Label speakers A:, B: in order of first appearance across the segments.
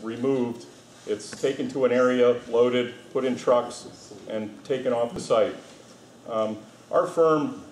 A: removed. It's taken to an area, loaded, put in trucks, and taken off the site. Our firm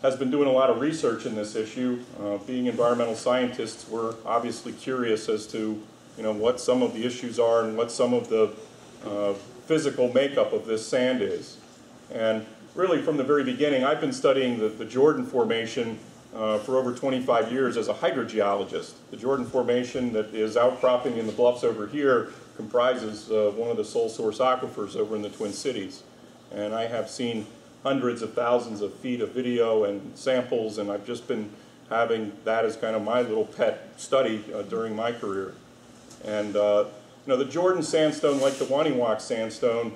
A: has been doing a lot of research in this issue. Being environmental scientists, we're obviously curious as to what some of the issues are and what some of the physical makeup of this sand is. And really from the very beginning, I've been studying the Jordan Formation for over 25 years as a hydrogeologist. The Jordan Formation that is outcropping in the bluffs over here comprises one of the sole source aquifers over in the Twin Cities. And I have seen hundreds of thousands of feet of video and samples, and I've just been having that as kind of my little pet study during my career. And the Jordan sandstone, like the Waniwak sandstone,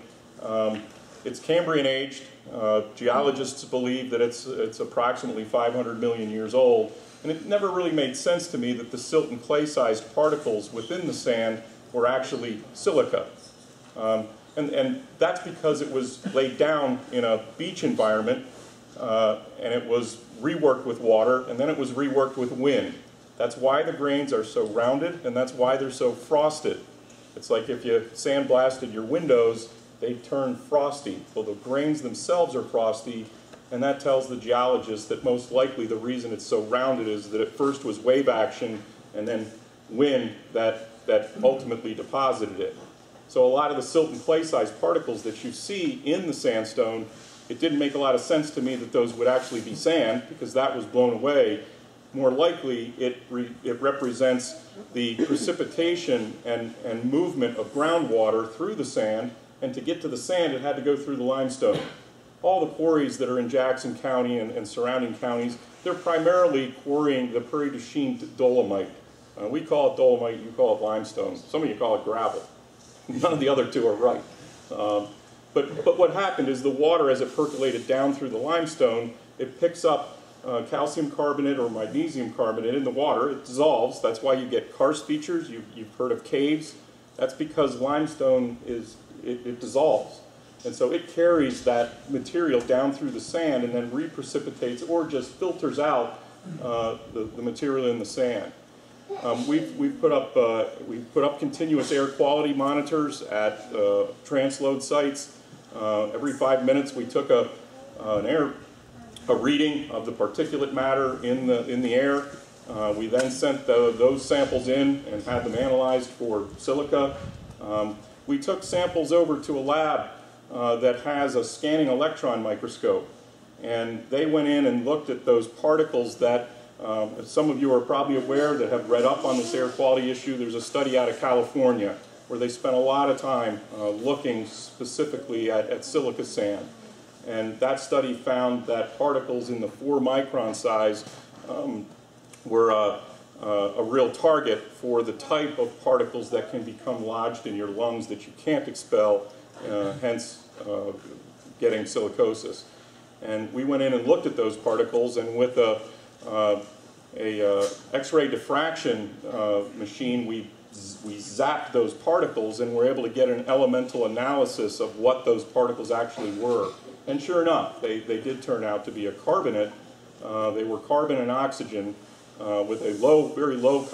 A: it's Cambrian aged. Geologists believe that it's approximately 500 million years old, and it never really made sense to me that the silt and clay-sized particles within the sand were actually silica. And that's because it was laid down in a beach environment, and it was reworked with water, and then it was reworked with wind. That's why the grains are so rounded, and that's why they're so frosted. It's like if you sandblasted your windows, they turn frosty. Well, the grains themselves are frosty, and that tells the geologist that most likely the reason it's so rounded is that it first was wave action and then wind that ultimately deposited it. So a lot of the silt and clay-sized particles that you see in the sandstone, it didn't make a lot of sense to me that those would actually be sand, because that was blown away. More likely, it represents the precipitation and movement of groundwater through the sand, and to get to the sand, it had to go through the limestone. All the quarries that are in Jackson County and surrounding counties, they're primarily quarrying the Prairie du Chien dolomite. We call it dolomite, you call it limestone. Some of you call it gravel. None of the other two are right. But what happened is the water, as it percolated down through the limestone, it picks up calcium carbonate or magnesium carbonate in the water. It dissolves. That's why you get karst features. You've heard of caves. That's because limestone it dissolves. And so it carries that material down through the sand and then reprecipitates or just filters out the material in the sand. We've put up continuous air quality monitors at transload sites. Every 5 minutes we took a reading of the particulate matter in the air. We then sent those samples in and had them analyzed for silica. We took samples over to a lab that has a scanning electron microscope, and they went in and looked at those particles that some of you are probably aware that have read up on this air quality issue. There's a study out of California where they spent a lot of time looking specifically at silica sand. And that study found that particles in the 4-micron size were a real target for the type of particles that can become lodged in your lungs that you can't expel, hence getting silicosis. And we went in and looked at those particles, and with a X-ray diffraction machine, we zapped those particles and were able to get an elemental analysis of what those particles actually were. And sure enough, they did turn out to be a carbonate. They were carbon and oxygen with a very low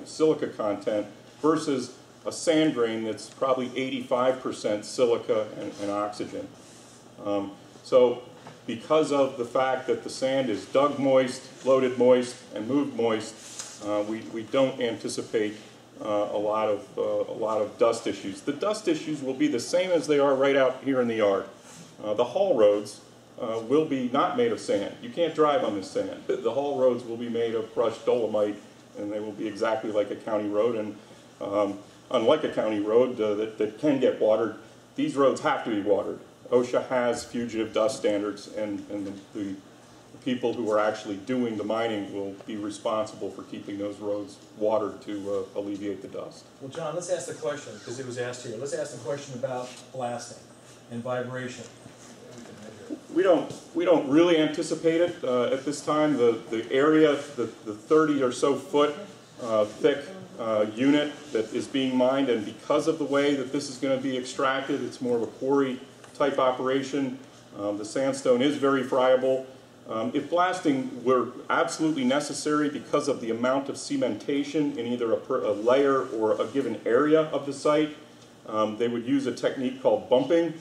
A: silica content versus a sand grain that's probably 85% silica and oxygen. So because of the fact that the sand is dug moist, loaded moist, and moved moist, we don't anticipate a lot of dust issues. The dust issues will be the same as they are right out here in the yard. The haul roads will be not made of sand. You can't drive on this sand. The haul roads will be made of crushed dolomite, and they will be exactly like a county road. And unlike a county road that can get watered, these roads have to be watered. OSHA has fugitive dust standards, and the people who are actually doing the mining will be responsible for keeping those roads watered to alleviate the dust.
B: Well, John, let's ask the question, because it was asked here. Let's ask the question about blasting and vibration.
A: We don't really anticipate it at this time. The area, the 30 or so foot thick unit that is being mined, and because of the way that this is going to be extracted, it's more of a quarry type operation. The sandstone is very friable. If blasting were absolutely necessary because of the amount of cementation in either a layer or a given area of the site, they would use a technique called bumping.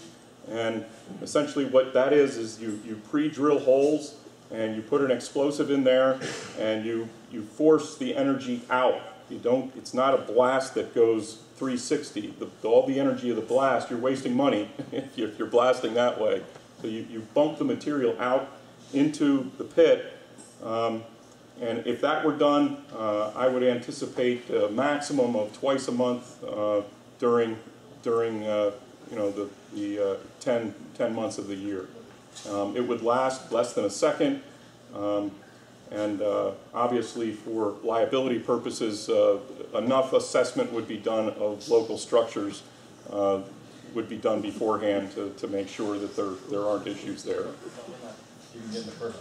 A: And essentially what that is you pre-drill holes and you put an explosive in there and you force the energy out. It's not a blast that goes 360. All the energy of the blast, you're wasting money if you're blasting that way. So you bump the material out into the pit, and if that were done, I would anticipate a maximum of twice a month during you know, the 10 months of the year. It would last less than a second, and obviously for liability purposes, enough assessment would be done of local structures would be done beforehand to make sure that there aren't issues there.
C: You can get the permit.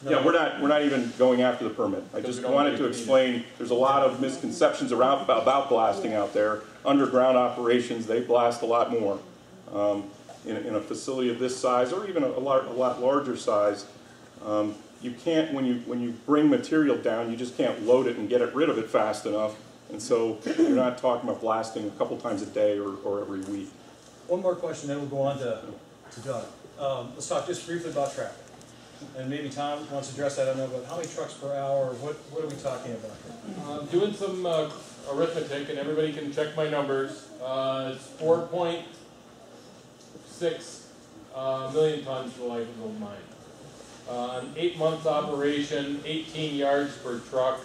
A: Yeah, we're not even going after the permit. I just wanted to explain, there's a lot of misconceptions around about blasting out there. Underground operations, they blast a lot more. In a facility of this size, or even a lot larger size, you can't, when you bring material down, you just can't load it and get rid of it fast enough. And so you're not talking about blasting a couple times a day or every week.
B: One more question, then we'll go on to Doug. Let's talk just briefly about traffic. And maybe Tom wants to address that, I don't know, but how many trucks per hour, what are we talking about?
C: Doing some arithmetic, and everybody can check my numbers. It's 4.6 million tons for the life of the mine. An 8 month operation, 18 yards per truck.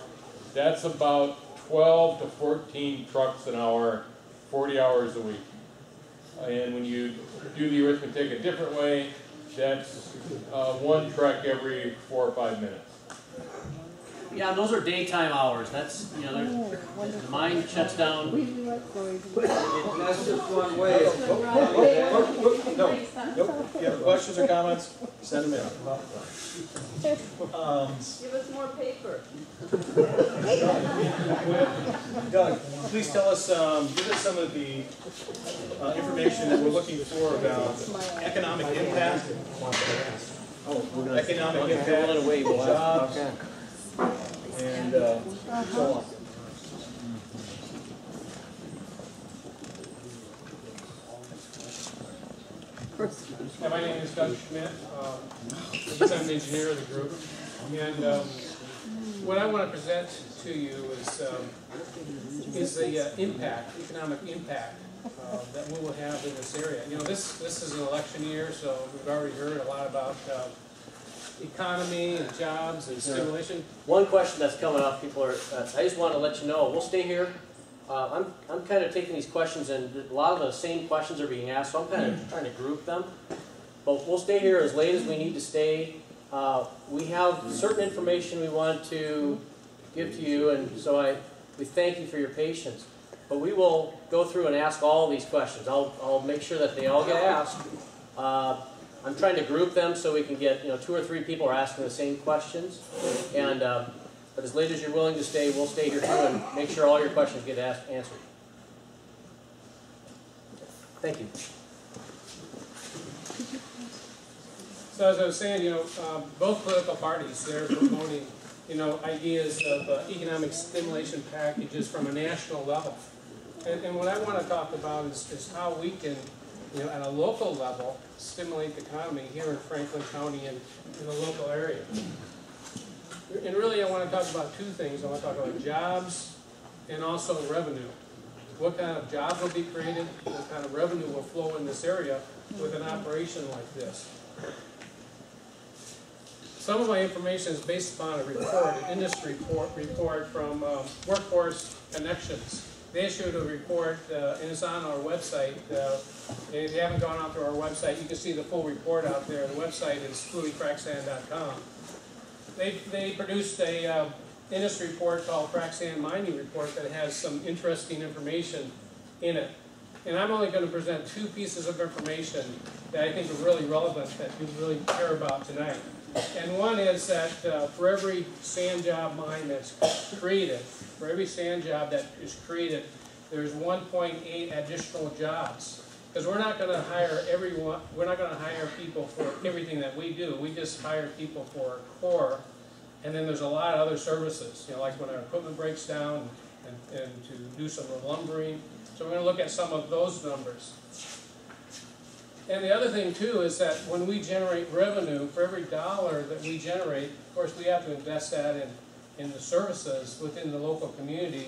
C: That's about 12 to 14 trucks an hour, 40 hours a week. And when you do the arithmetic a different way, that's one truck every 4 or 5 minutes.
D: Yeah, those are daytime hours. That's, you know, the mine shuts down.
E: That's just one way.
B: No. Nope. If you have questions or comments, send them in.
F: Give us more paper.
B: Doug, please tell us, give us some of the information that we're looking for about economic impact. Economic impact, jobs, and so on.
G: Yeah, my name is Doug Schmidt. I'm the engineer of the group. And what I want to present to you is the impact, economic impact that we will have in this area. You know, this is an election year, so we've already heard a lot about economy and jobs and stimulation.
D: One question that's coming up, people are, I just want to let you know, we'll stay here. I'm kind of taking these questions, and a lot of the same questions are being asked, so I'm kind of trying to group them. But we'll stay here as late as we need to stay. We have certain information we want to give to you, and so we thank you for your patience. But we will go through and ask all of these questions. I'll make sure that they all get asked. I'm trying to group them so we can get, 2 or 3 people are asking the same questions. And but as late as you're willing to stay, we'll stay here too and make sure all your questions get answered. Thank you.
G: So as I was saying, both political parties, they're promoting, ideas of economic stimulation packages from a national level. And what I want to talk about is how we can, at a local level, stimulate the economy here in Franklin County and in the local area. And really I want to talk about 2 things. I want to talk about jobs and also revenue. What kind of jobs will be created, what kind of revenue will flow in this area with an operation like this. Some of my information is based upon a report, an industry report from Workforce Connections. They issued a report, and it's on our website. And if you haven't gone out to our website, you can see the full report out there. The website is couleefracsand.com. They produced a industry report called Frac Sand Mining Report that has some interesting information in it. And I'm only going to present 2 pieces of information that I think are really relevant that you really care about tonight. And one is that for every sand job mine that's created, for every sand job that is created, there's 1.8 additional jobs Because we're not gonna hire everyone, we're not gonna hire people for everything that we do. We just hire people for our core. And then there's a lot of other services, you know, like when our equipment breaks down and to do some lumbering. So we're gonna look at some of those numbers. And the other thing too is that when we generate revenue, for every dollar that we generate, of course, we have to invest that in the services within the local community.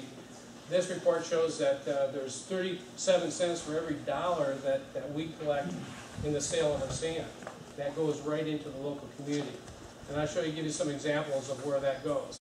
G: This report shows that there's 37 cents for every dollar that we collect in the sale of our sand. That goes right into the local community. And I'll give you some examples of where that goes.